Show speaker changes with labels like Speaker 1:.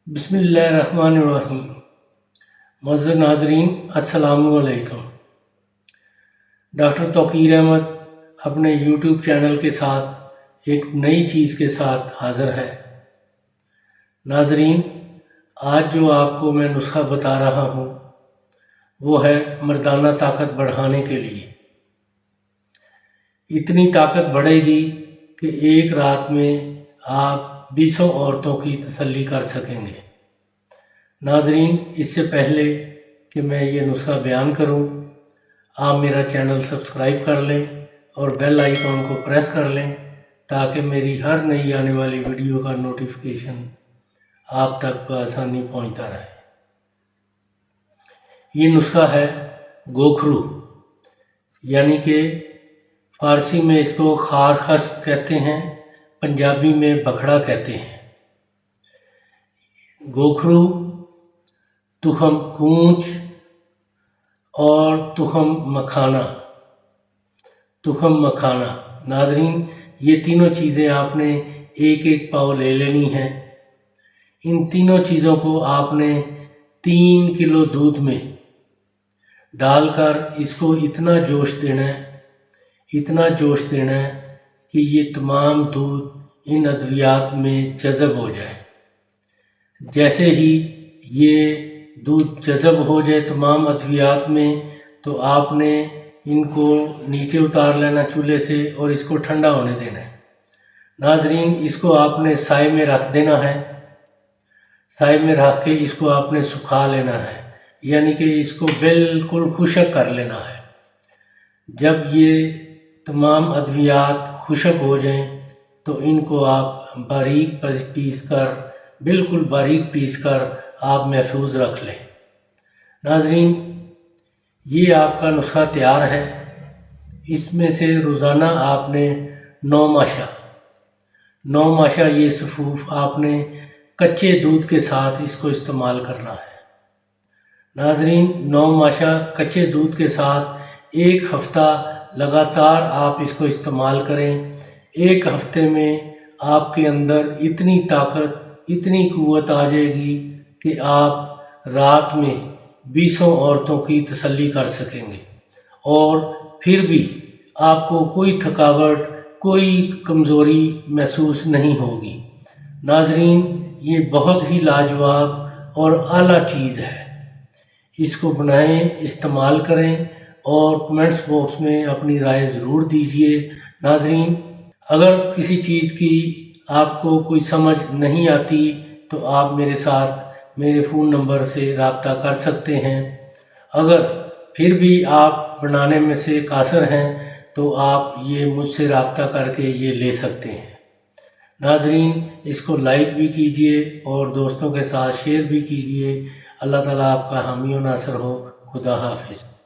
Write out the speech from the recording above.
Speaker 1: बिस्मिल्लाहिर्रहमानिर्रहीम। मुअज़्ज़ज़ नाज़रीन अस्सलामुअलैकुम। डॉक्टर तौक़ीर अहमद अपने यूट्यूब चैनल के साथ एक नई चीज़ के साथ हाज़िर है। नाज़रीन, आज जो आपको मैं नुस्ख़ा बता रहा हूँ वो है मर्दाना ताकत बढ़ाने के लिए। इतनी ताकत बढ़ेगी कि एक रात में आप 20 औरतों की तसल्ली कर सकेंगे। नाज़रीन, इससे पहले कि मैं ये नुस्ख़ा बयान करूं, आप मेरा चैनल सब्सक्राइब कर लें और बेल आइकॉन को प्रेस कर लें ताकि मेरी हर नई आने वाली वीडियो का नोटिफिकेशन आप तक बआसानी पहुंचता रहे। ये नुस्ख़ा है गोखरू, यानी कि फ़ारसी में इसको खारखस कहते हैं, पंजाबी में बखड़ा कहते हैं। गोखरू, तुखम कूंच और तुखम मखाना। नाज़रीन, ये तीनों चीज़ें आपने एक एक पाव ले लेनी हैं। इन तीनों चीज़ों को आपने 3 किलो दूध में डालकर इसको इतना जोश देना है कि ये तमाम दूध इन अद्वियात में जज़ब हो जाए। जैसे ही ये दूध जज़ब हो जाए तमाम अद्वियात में, तो आपने इनको नीचे उतार लेना चूल्हे से और इसको ठंडा होने देना है। नाज़रीन, इसको आपने साए में रख देना है। साए में रख के इसको आपने सुखा लेना है, यानी कि इसको बिल्कुल खुश्क कर लेना है। जब ये तमाम अद्वियात खुश्क हो जाएं तो इनको आप बिल्कुल बारीक पीस कर आप महफूज रख लें। नाज़रीन, ये आपका नुस्ख़ा तैयार है। इसमें से रोज़ाना आपने 9 माशा ये सफ़ूफ आपने कच्चे दूध के साथ इसको इस्तेमाल करना है। नाज़रीन, 9 माशा कच्चे दूध के साथ 1 हफ़्ता लगातार आप इसको इस्तेमाल करें। 1 हफ़्ते में आपके अंदर इतनी ताकत, इतनी क़ुव्वत आ जाएगी कि आप रात में 20 औरतों की तसल्ली कर सकेंगे और फिर भी आपको कोई थकावट, कोई कमज़ोरी महसूस नहीं होगी। नाज़रीन, ये बहुत ही लाजवाब और आला चीज़ है। इसको बनाएं, इस्तेमाल करें और कमेंट्स बॉक्स में अपनी राय ज़रूर दीजिए। नाज़रीन, अगर किसी चीज़ की आपको कोई समझ नहीं आती तो आप मेरे साथ मेरे फ़ोन नंबर से रब्ता कर सकते हैं। अगर फिर भी आप बनाने में से कासर हैं तो आप ये मुझसे रब्ता करके ये ले सकते हैं। नाज़रीन, इसको लाइक भी कीजिए और दोस्तों के साथ शेयर भी कीजिए। अल्लाह ताला आपका हामी और नासर हो। खुदा हाफिज़।